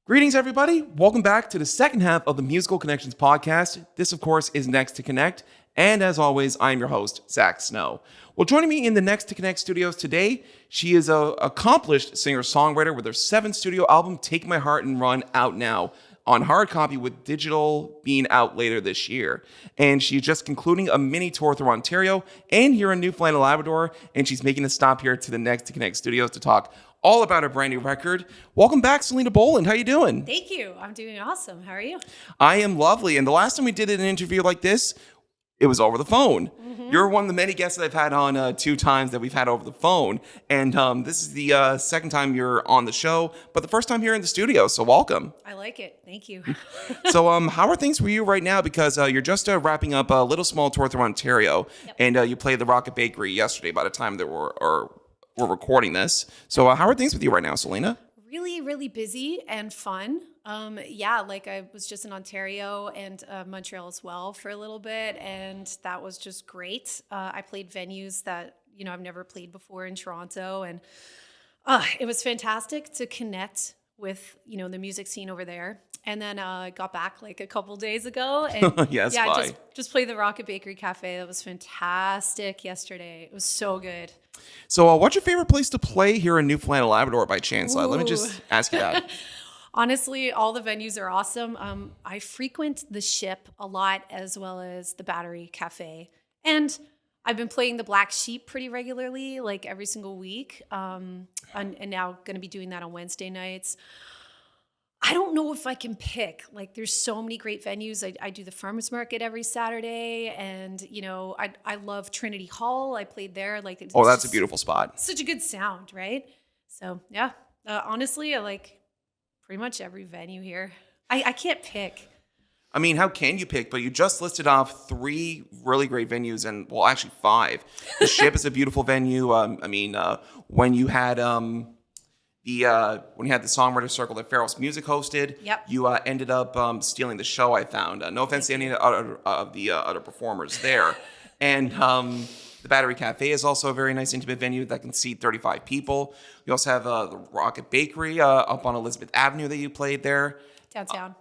Greetings, everybody. Welcome back to the second half of the Musical Connections podcast. This, of course, is Next to Connect. And as always, I'm your host, Zach Snow. Well, joining me in the Next to Connect studios today, she is an accomplished singer-songwriter with her 7th studio album, Take My Heart and Run, out now on hard copy with digital being out later this year. And she's just concluding a mini tour through Ontario and here in Newfoundland and Labrador. And she's making a stop here to the Next to Connect studios to talk all about her brand new record. Welcome back, Selina Boland. How you doing? Thank you. I'm doing awesome. How are you? I am lovely. And the last time we did an interview like this, it was over the phone. Mm-hmm. You're one of the many guests that I've had on 2 times that we've had over the phone. And this is the second time you're on the show, but the first time here in the studio. So welcome. I like it. Thank you. So how are things for you right now? Because you're just wrapping up a little small tour through Ontario. Yep. And you played the Rocket Bakery yesterday by the time that we're recording this. So how are things with you right now, Selina? Really, really busy and fun. I was just in Ontario and Montreal as well for a little bit, and that was just great. I played venues that, I've never played before in Toronto, and it was fantastic to connect with, the music scene over there. And then I got back like a couple days ago, and just played the Rocket Bakery Cafe. That was fantastic yesterday. It was so good. So what's your favorite place to play here in Newfoundland and Labrador by chance? Let me just ask you that. Honestly, all the venues are awesome. I frequent the Ship a lot, as well as the Battery Cafe. And I've been playing the Black Sheep pretty regularly, like every single week. And now going to be doing that on Wednesday nights. I don't know if I can pick. Like, there's so many great venues. I do the Farmers Market every Saturday, and I love Trinity Hall. I played there. That's a beautiful spot. Such a good sound, right? So yeah, honestly, I like pretty much every venue here. I can't pick. I mean, how can you pick? But you just listed off 3 really great venues, and well, actually 5. The Ship is a beautiful venue. When you had when you had the Songwriter Circle that Feral's Music hosted, yep. You ended up stealing the show, I found. No offense to any of the other performers there. And the Battery Cafe is also a very nice intimate venue that can seat 35 people. You also have the Rocket Bakery up on Elizabeth Avenue that you played there. Downtown.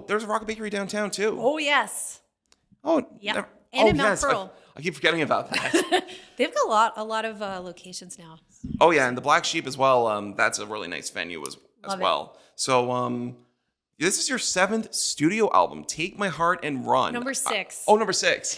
There's a Rocket Bakery downtown too. Oh, yes. Oh, yeah. And in Mount yes. Pearl. I keep forgetting about that. They've got a lot of locations now. Oh yeah, and the Black Sheep as well. That's a really nice venue as well. So this is your 7th studio album, Take My Heart and Run. Number 6. Number 6.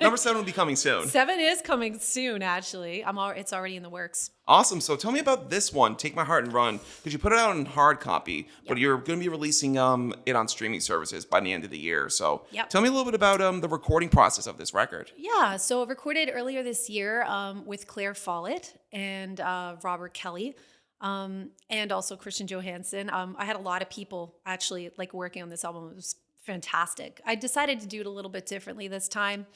Number 7 will be coming soon. 7 is coming soon, actually. It's already in the works. Awesome. So tell me about this one, Take My Heart and Run, because you put it out in hard copy, but you're going to be releasing it on streaming services by the end of the year. So tell me a little bit about the recording process of this record. Yeah. So I recorded earlier this year with Claire Follett and Robert Kelly. And also Christian Johansson. I had a lot of people actually working on this album. It was fantastic. I decided to do it a little bit differently this time.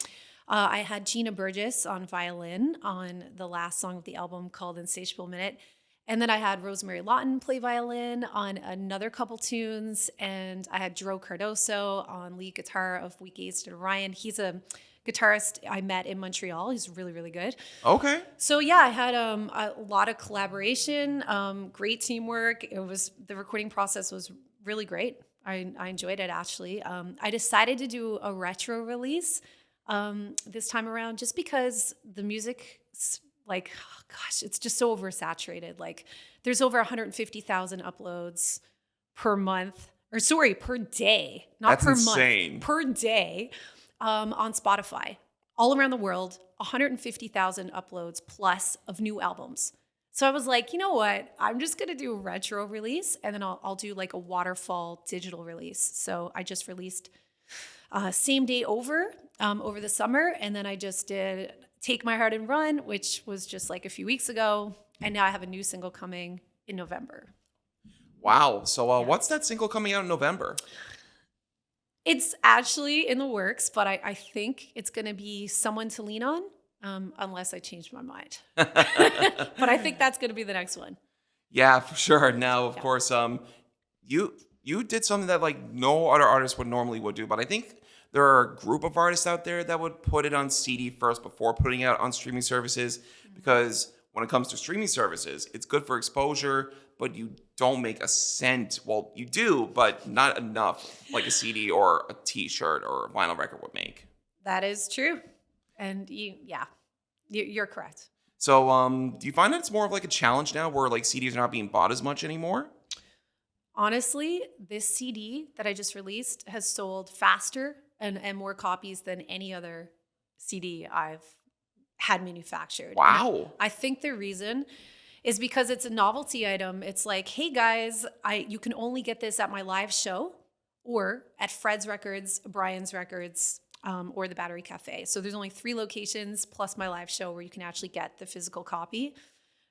I had Gina Burgess on violin on the last song of the album called Insatiable Minute. And then I had Rosemary Lawton play violin on another couple tunes. And I had Drew Cardoso on lead guitar of We Gazed at Orion. He's a guitarist I met in Montreal. He's really, really good. Okay. So yeah, I had a lot of collaboration, great teamwork. The recording process was really great. I enjoyed it, actually. I decided to do a retro release this time around just because the music, it's just so oversaturated. There's over 150,000 uploads per month, per day, not That's per insane. month, per day. On Spotify, all around the world, 150,000 uploads plus of new albums. So I was like, you know what? I'm just going to do a retro release, and then I'll do a waterfall digital release. So I just released same day over the summer, and then I just did Take My Heart and Run, which was just a few weeks ago, and now I have a new single coming in November. Wow. So what's that single coming out in November? It's actually in the works, but I think it's going to be Someone to Lean On, unless I change my mind. But I think that's going to be the next one. Yeah, for sure. Now, of course, you did something that no other artist would do, but I think there are a group of artists out there that would put it on CD first before putting it out on streaming services, because when it comes to streaming services, it's good for exposure, but you don't make a cent. Well, you do, but not enough like a CD or a T-shirt or a vinyl record would make. That is true. And you're correct. So, do you find that it's more of like a challenge now where like CDs are not being bought as much anymore? Honestly, this CD that I just released has sold faster and more copies than any other CD I've had manufactured. And Wow. I think the reason is because it's a novelty item. It's like, hey guys, you can only get this at my live show or at Fred's Records, Brian's Records, or the Battery Cafe. So there's only 3 locations plus my live show where you can actually get the physical copy.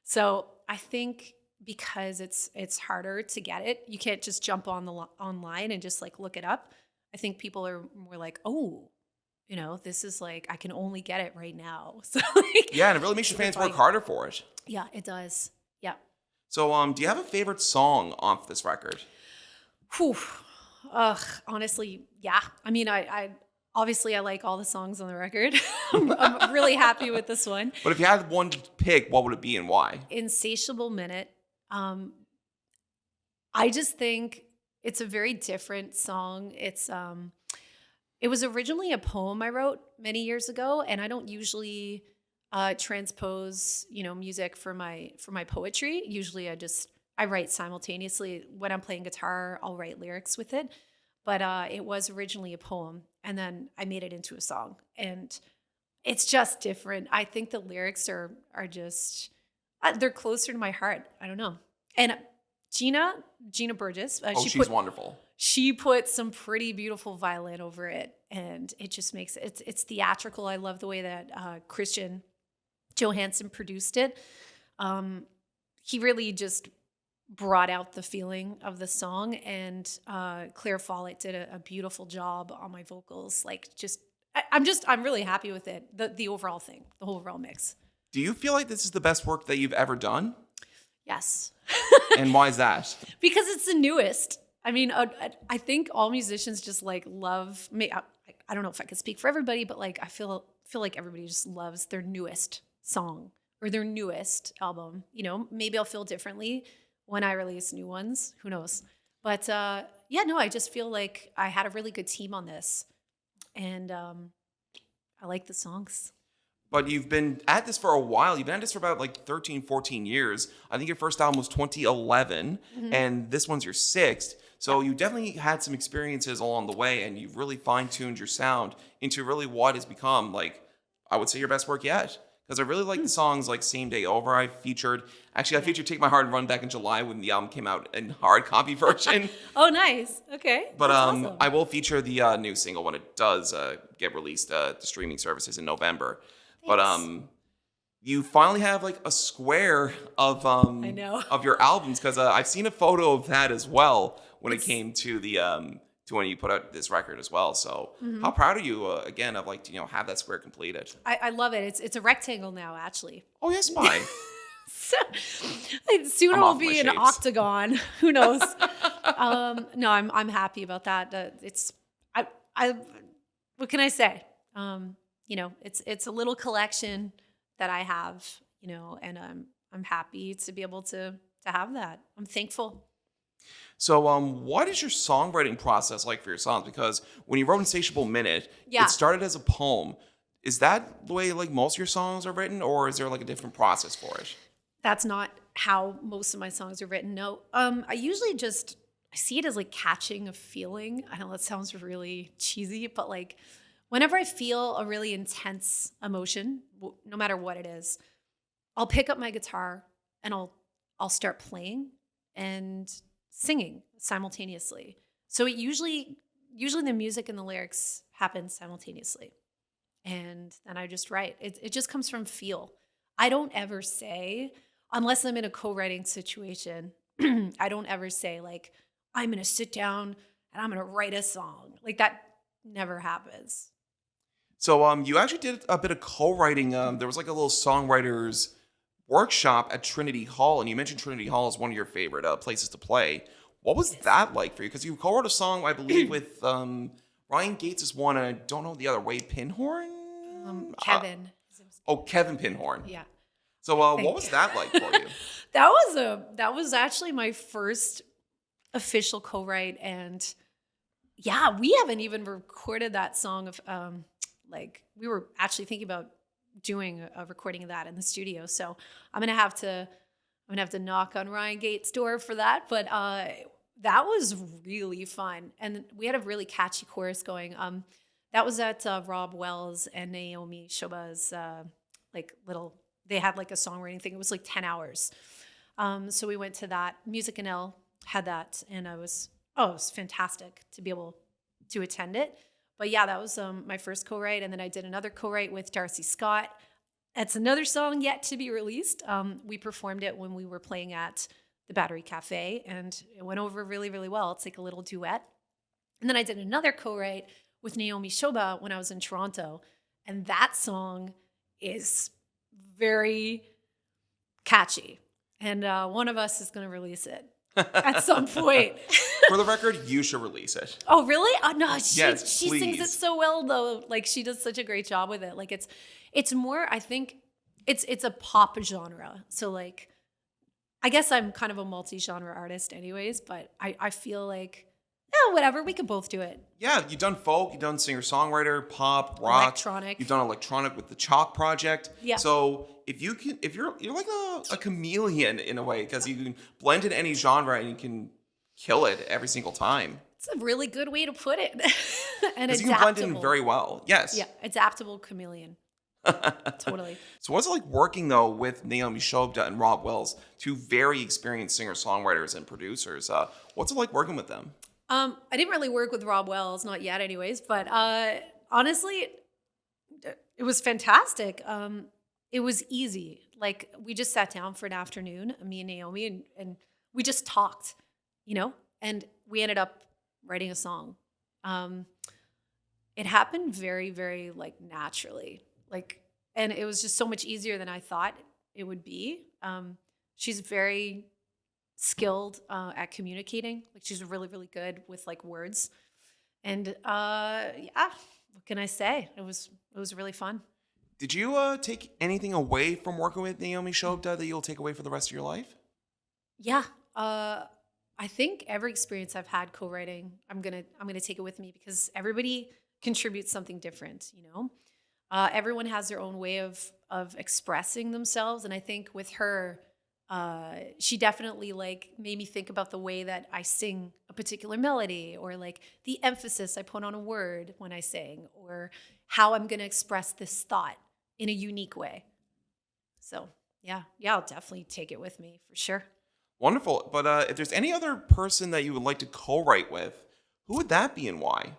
So I think because it's harder to get it, you can't just jump on online and just like look it up. I think people are more like, oh, this is like, I can only get it right now. So like, Yeah, and it really makes your fans work harder for it. yeah, it does. Yeah. So, do you have a favorite song off this record? Whew. Honestly, yeah. I mean, I obviously I like all the songs on the record. I'm really happy with this one. But if you had one to pick, what would it be and why? Insatiable Minute. I just think it's a very different song. It was originally a poem I wrote many years ago, and I don't usually transpose, music for my poetry. Usually I write simultaneously. When I'm playing guitar, I'll write lyrics with it. But it was originally a poem, and then I made it into a song. And it's just different. I think the lyrics are just, they're closer to my heart. I don't know. And Gina Burgess. She's wonderful. She put some pretty beautiful violin over it, and it just makes it's theatrical. I love the way that Christian Johansson produced it. He really just brought out the feeling of the song, and Claire Follett did a beautiful job on my vocals. Like, I'm really happy with it. The overall thing, the whole overall mix. Do you feel like this is the best work that you've ever done? Yes. And why is that? Because it's the newest. I mean, I think all musicians just like love me. I don't know if I could speak for everybody, but like I feel like everybody just loves their newest song or their newest album. Maybe I'll feel differently when I release new ones. Who knows? But I just feel like I had a really good team on this, and I like the songs. But you've been at this for a while. You've been at this for about like 13, 14 years. I think your first album was 2011, and this one's your 6th. So you definitely had some experiences along the way, and you've really fine-tuned your sound into really what has become, like, I would say your best work yet. Because I really like the songs like Same Day Over. I featured Take My Heart and Run back in July when the album came out in hard copy version. Oh, nice. Okay. But That's awesome. I will feature the new single when it does get released to streaming services in November. Thanks. But you finally have like a square of I know. of your albums, because I've seen a photo of that as well when it came to the to when you put out this record as well. So how proud are you again of like have that square completed? I love it. It's a rectangle now, actually. Oh yes, bye. So, soon I'm it will off my be an shapes. octagon. Who knows? No, I'm happy about that. I what can I say? It's a little collection that I have, and I'm happy to be able to have that. I'm thankful. So, what is your songwriting process like for your songs? Because when you wrote Insatiable Minute, Yeah. it started as a poem. Is that the way like most of your songs are written, or is there like a different process for it? That's not how most of my songs are written. No, I usually I see it as like catching a feeling. I know that sounds really cheesy, but like whenever I feel a really intense emotion, no matter what it is, I'll pick up my guitar and I'll start playing and singing simultaneously. So it usually the music and the lyrics happen simultaneously. And then I just write. It just comes from feel. I don't ever say, unless I'm in a co-writing situation, I don't ever say like, I'm going to sit down and I'm going to write a song. Like that never happens. So, you actually did a bit of co-writing. There was like a little songwriters workshop at Trinity Hall, and you mentioned Trinity Hall is one of your favorite places to play. What was that like for you? Because you co-wrote a song, I believe, with Ryan Gates is one, and I don't know the other. Wade Pinhorn? Kevin. Kevin Pinhorn. Yeah. So, I what think. was that like for you? That was actually my first official co-write, and yeah, we haven't even recorded that song of like we were actually thinking about doing a recording of that in the studio. So I'm gonna have to knock on Ryan Gates' door for that. But that was really fun, and we had a really catchy chorus going. That was at Rob Wells and Naomi Shoba's like little. They had like a songwriting thing. It was like 10 hours. So we went to that. Music and L had that, and it was fantastic to be able to attend it. But yeah, that was my first co-write, and then I did another co-write with Darcy Scott. It's another song yet to be released. We performed it when we were playing at the Battery Cafe, and it went over really, really well. It's like a little duet. And then I did another co-write with Naomi Shoba when I was in Toronto, and that song is very catchy. And one of us is going to release it at some point. For the record, you should release it. Oh, really? Oh, no, she Yes, sings it please. so well though. Like she does such a great job with it. Like it's more, I think it's a pop genre. So like I guess I'm kind of a multi-genre artist anyways, but I feel like whatever, we could both do it. Yeah, you've done folk, you've done singer-songwriter, pop, rock, Electronic. You've done electronic with the Chalk Project. Yeah. So if you're like a chameleon in a way, because you can blend in any genre and you can kill it every single time. It's a really good way to put it. And Because you can blend in adaptable. very well. Yes. Yeah, adaptable chameleon. Totally. So what's it like working though with Naomi Shobda and Rob Wells, two very experienced singer-songwriters and producers? What's it like working with them? I didn't really work with Rob Wells, not yet anyways, but honestly, it was fantastic. It was easy. Like we just sat down for an afternoon, me and Naomi, and we just talked, and we ended up writing a song. It happened very, very like naturally, and it was just so much easier than I thought it would be. She's very skilled at communicating. Like she's really, really good with like words. And yeah, what can I say? It was really fun. Did you take anything away from working with Naomi Shobda that you'll take away for the rest of your life? Yeah. I think every experience I've had co-writing, I'm gonna take it with me because everybody contributes something different, Everyone has their own way of expressing themselves. And I think with her, she definitely like made me think about the way that I sing a particular melody, or like the emphasis I put on a word when I sing, or how I'm going to express this thought in a unique way. So yeah, I'll definitely take it with me for sure. Wonderful. But if there's any other person that you would like to co-write with, who would that be and why?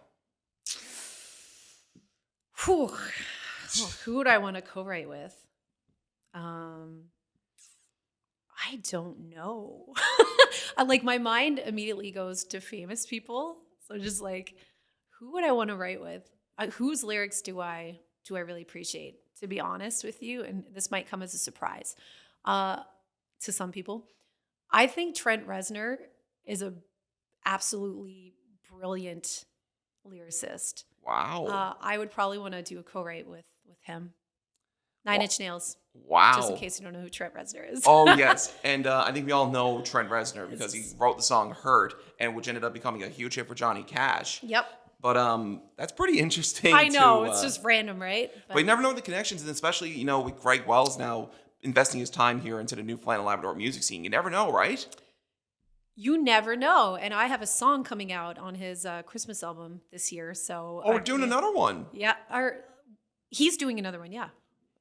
Whew. Oh, who would I want to co-write with? I don't know. Like my mind immediately goes to famous people. So just like, who would I want to write with? Whose lyrics do I really appreciate? To be honest with you, and this might come as a surprise to some people, I think Trent Reznor is a absolutely brilliant lyricist. Wow. I would probably want to do a co-write with him. Nine Inch Nails. Wow. Just in case you don't know who Trent Reznor is. Oh, yes. And I think we all know Trent Reznor because he wrote the song Hurt, and which ended up becoming a huge hit for Johnny Cash. Yep. But that's pretty interesting. I know. It's just random, right? But you never know the connections, and especially, with Greg Wells now investing his time here into the Newfoundland and Labrador music scene. You never know, right? You never know. And I have a song coming out on his Christmas album this year. So we're doing another one. Yeah. He's doing another one, yeah.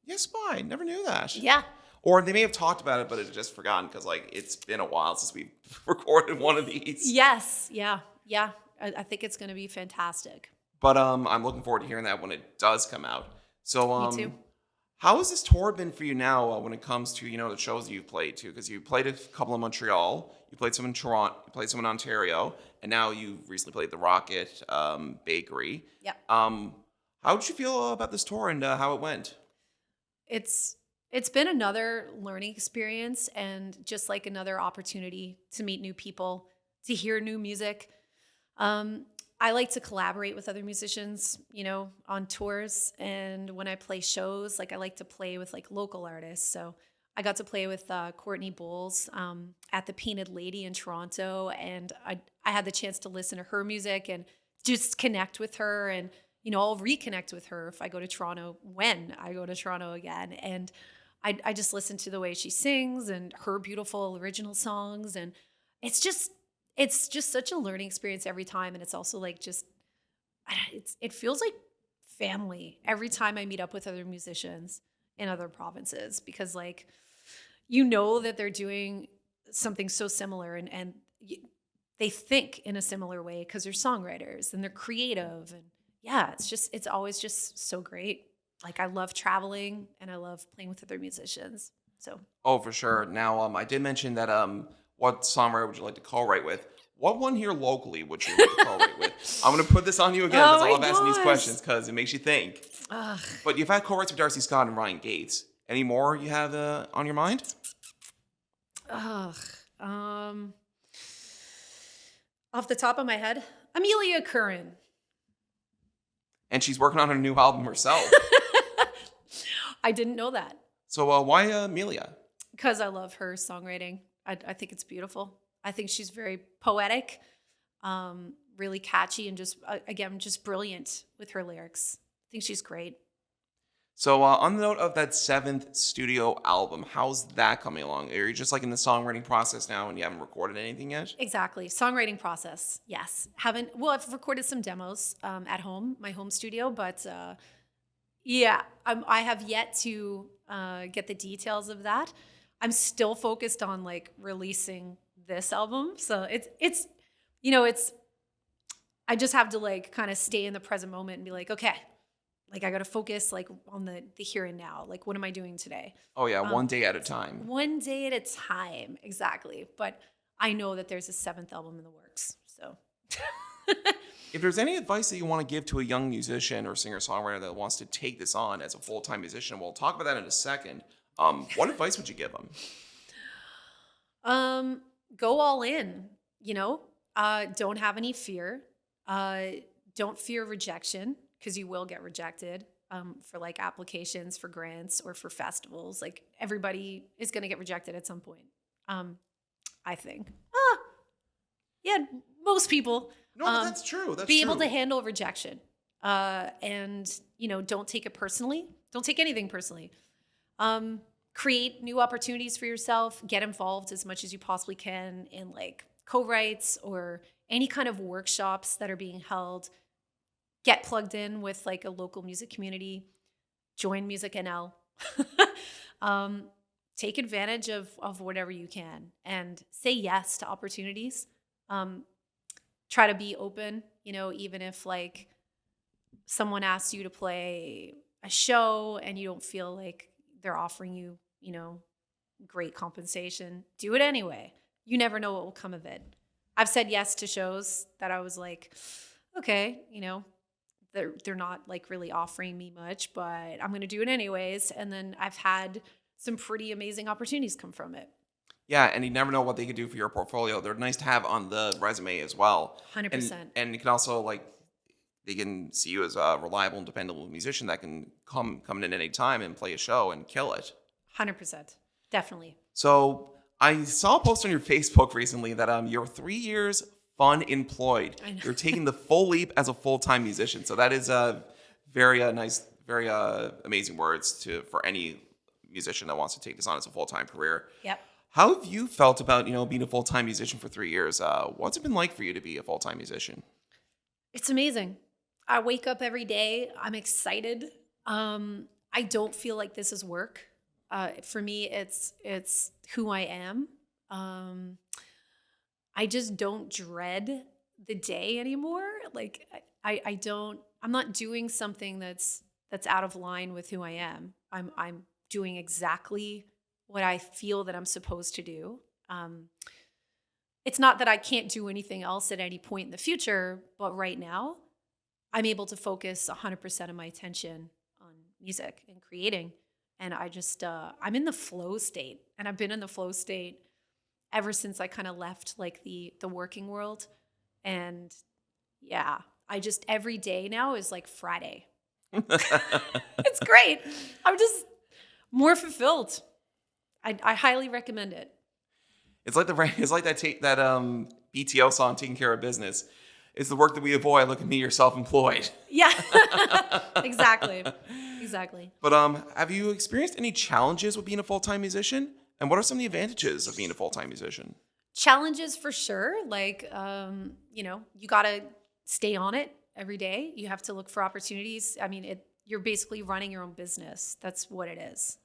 Yes, I never knew that. Yeah. Or they may have talked about it, but it's just forgotten because, it's been a while since we've recorded one of these. Yes. Yeah. Yeah. I think it's going to be fantastic. But I'm looking forward to hearing that when it does come out. So Me too. How has this tour been for you now when it comes to, the shows that you've played to? Because you played a couple in Montreal, you played some in Toronto, you played some in Ontario, and now you recently played the Rocket Bakery. Yep. How did you feel about this tour and how it went? It's been another learning experience and just like another opportunity to meet new people, to hear new music. I like to collaborate with other musicians, on tours. And when I play shows, I like to play with local artists. So I got to play with Courtney Bowles at the Painted Lady in Toronto, and I had the chance to listen to her music and just connect with her, and I'll reconnect with her if I go to Toronto, when I go to Toronto again, and I just listen to the way she sings and her beautiful original songs, and it's just such a learning experience every time, and it's also like it feels like family every time I meet up with other musicians in other provinces, because like that they're doing something so similar, and they think in a similar way because they're songwriters and they're creative, and yeah, it's always just so great. Like I love traveling and I love playing with other musicians. So Oh, for sure. Now, I did mention that what songwriter would you like to co-write with? What one here locally would you like to co-write with? I'm going to put this on you again because I love asking these questions because it makes you think. Ugh. But you've had co-writes with Darcy Scott and Ryan Gates. Any more you have on your mind? Ugh. Off the top of my head, Amelia Curran. And she's working on her new album herself. I didn't know that. So why Amelia? Because I love her songwriting. I think it's beautiful. I think she's very poetic, really catchy, and just brilliant with her lyrics. I think she's great. So on the note of that 7th studio album, how's that coming along? Are you just like in the songwriting process now and you haven't recorded anything yet? Exactly. Songwriting process. Yes. I've recorded some demos at home, my home studio, but yeah, I have yet to get the details of that. I'm still focused on like releasing this album. So it's I just have to like kind of stay in the present moment and be like, okay, like I got to focus like on the here and now. Like, what am I doing today? Oh yeah, one day at a time. One day at a time, exactly. But I know that there's a 7th album in the works. So, if there's any advice that you want to give to a young musician or singer-songwriter that wants to take this on as a full-time musician, we'll talk about that in a second. What advice would you give them? Go all in. Don't have any fear. Don't fear rejection, because you will get rejected for like applications for grants or for festivals. Like everybody is going to get rejected at some point. I think. Yeah, most people. No, but that's true. That's be true. able to handle rejection, and don't take it personally. Don't take anything personally. Create new opportunities for yourself. Get involved as much as you possibly can in like co-writes or any kind of workshops that are being held. Get plugged in with like a local music community. Join Music NL. Take advantage of whatever you can and say yes to opportunities. Try to be open, even if like someone asks you to play a show and you don't feel like they're offering you, great compensation. Do it anyway. You never know what will come of it. I've said yes to shows that I was like, okay, they're not like really offering me much, but I'm going to do it anyways. And then I've had some pretty amazing opportunities come from it. Yeah, and you never know what they could do for your portfolio. They're nice to have on the resume as well. 100%. And you can also like, they can see you as a reliable and dependable musician that can come in at any time and play a show and kill it. 100%. Definitely. So I saw a post on your Facebook recently that you're 3 years unemployed. You're taking the full leap as a full-time musician. So that is very nice, very amazing words for any musician that wants to take this on as a full-time career. Yep. How have you felt about being a full-time musician for 3 years? What's it been like for you to be a full-time musician? It's amazing. I wake up every day. I'm excited. I don't feel like this is work. For me, it's who I am. I just don't dread the day anymore. Like I'm not doing something that's out of line with who I am. I'm doing exactly what I feel that I'm supposed to do. It's not that I can't do anything else at any point in the future, but right now I'm able to focus 100% of my attention on music and creating. And I just, I'm in the flow state, and I've been in the flow state ever since I kind of left like the working world. And yeah, every day now is like Friday. It's great. I'm just more fulfilled. I highly recommend it. It's like that BTO song, "Taking Care of Business." It's the work that we avoid. Look at me, you're self-employed. Yeah, exactly. Exactly. But have you experienced any challenges with being a full-time musician? And what are some of the advantages of being a full-time musician? Challenges for sure. Like, you got to stay on it every day. You have to look for opportunities. I mean, you're basically running your own business. That's what it is.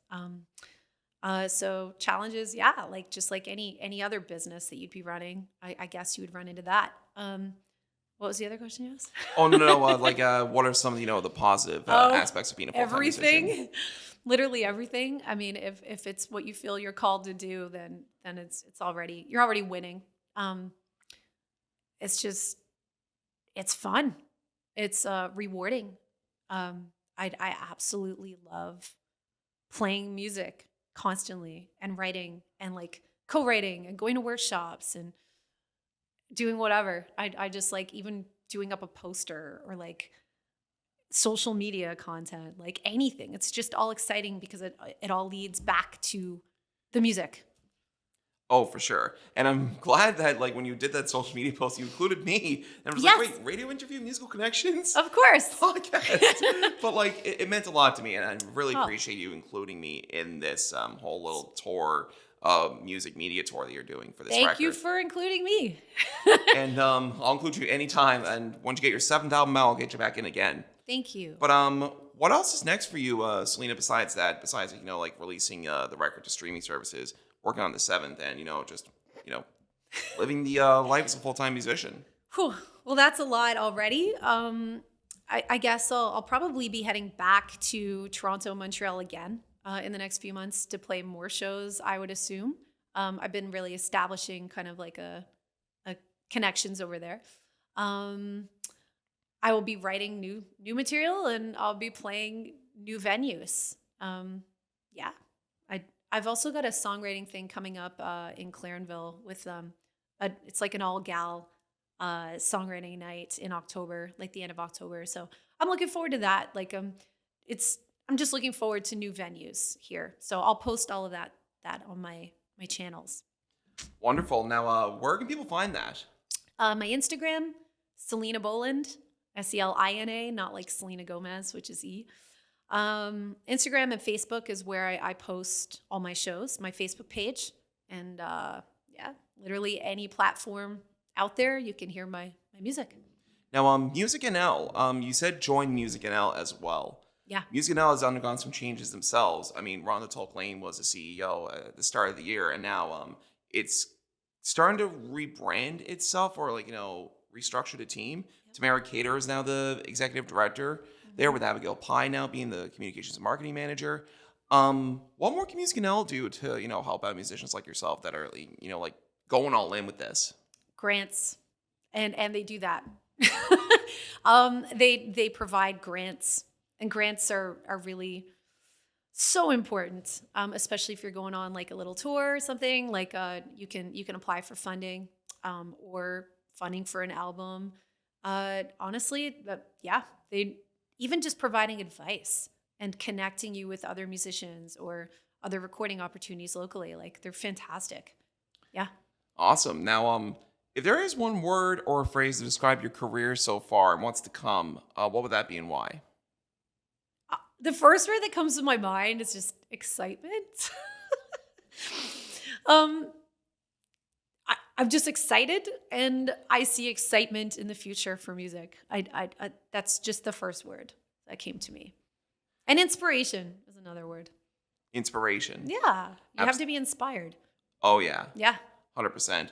So challenges, yeah, like just like any other business that you'd be running, I guess you would run into that. What was the other question you asked? Oh no, what are some of the positive aspects of being a full-time musician? Everything, literally everything. I mean, if it's what you feel you're called to do, then you're already winning. It's fun. It's rewarding. I absolutely love playing music constantly and writing and like co-writing and going to workshops and doing whatever. I just like even doing up a poster or like social media content, like anything. It's just all exciting because it all leads back to the music. Oh, for sure. And I'm glad that like when you did that social media post, you included me. And I was Yes. like, wait, radio interview, musical connections? Of course. Podcast. But like it meant a lot to me, and I really Oh. appreciate you including me in this whole little tour, music media tour that you're doing for this record. Thank you for including me. And I'll include you anytime. And once you get your 7th album out, I'll get you back in again. Thank you. But what else is next for you, Selena? Besides that, like releasing the record to streaming services, working on the 7th, and just living the life as a full-time musician. Whew. Well, that's a lot already. I guess I'll probably be heading back to Toronto, Montreal again in the next few months to play more shows, I would assume. I've been really establishing kind of like a connections over there. I will be writing new material, and I'll be playing new venues. Yeah. I've also got a songwriting thing coming up in Clarenville with it's like an all-gal songwriting night in October, like the end of October. So I'm looking forward to that. Like I'm just looking forward to new venues here. So I'll post all of that on my channels. Wonderful. Now, where can people find that? My Instagram, Selina Boland, Selina, not like Selena Gomez, which is E. Instagram and Facebook is where I post all my shows, my Facebook page. And yeah, literally any platform out there, you can hear my music. Now, Music NL, you said join Music NL as well. Yeah. Music NL has undergone some changes themselves. I mean, Rhonda Tulk-Lane was the CEO at the start of the year, and now it's starting to rebrand itself or restructure the team. Yep. Tamara Cater is now the executive director. There with Abigail Pye now being the communications and marketing manager. What more can Music NL do to help out musicians like yourself that are like going all in with this? Grants, and they do that. They provide grants, and grants are really so important, especially if you're going on like a little tour or something. Like you can apply for funding or funding for an album. Honestly, they even just providing advice and connecting you with other musicians or other recording opportunities locally. Like they're fantastic. Yeah. Awesome. Now, if there is one word or a phrase to describe your career so far and what's to come, what would that be and why? The first word that comes to my mind is just excitement. I'm just excited, and I see excitement in the future for music. I that's just the first word that came to me. And inspiration is another word. Inspiration. Yeah, you have to be inspired. Oh yeah. Yeah. 100%.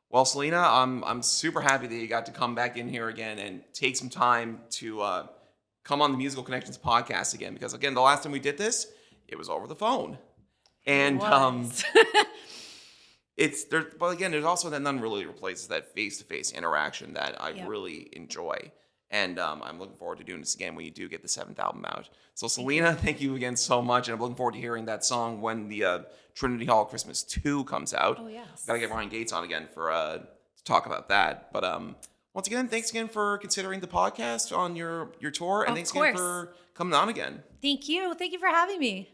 Well, Selena, I'm super happy that you got to come back in here again and take some time to come on the Musical Connections podcast again, because again, the last time we did this, it was over the phone, and there's also that none really replaces that face-to-face interaction that I really enjoy. And I'm looking forward to doing this again when you do get the 7th album out. So Selena, thank you again so much. And I'm looking forward to hearing that song when the Trinity Hall Christmas 2 comes out. Oh, yes. Got to get Ryan Gates on again to talk about that. But once again, thanks again for considering the podcast on your tour. And thanks again for coming on again. Thank you. Thank you for having me.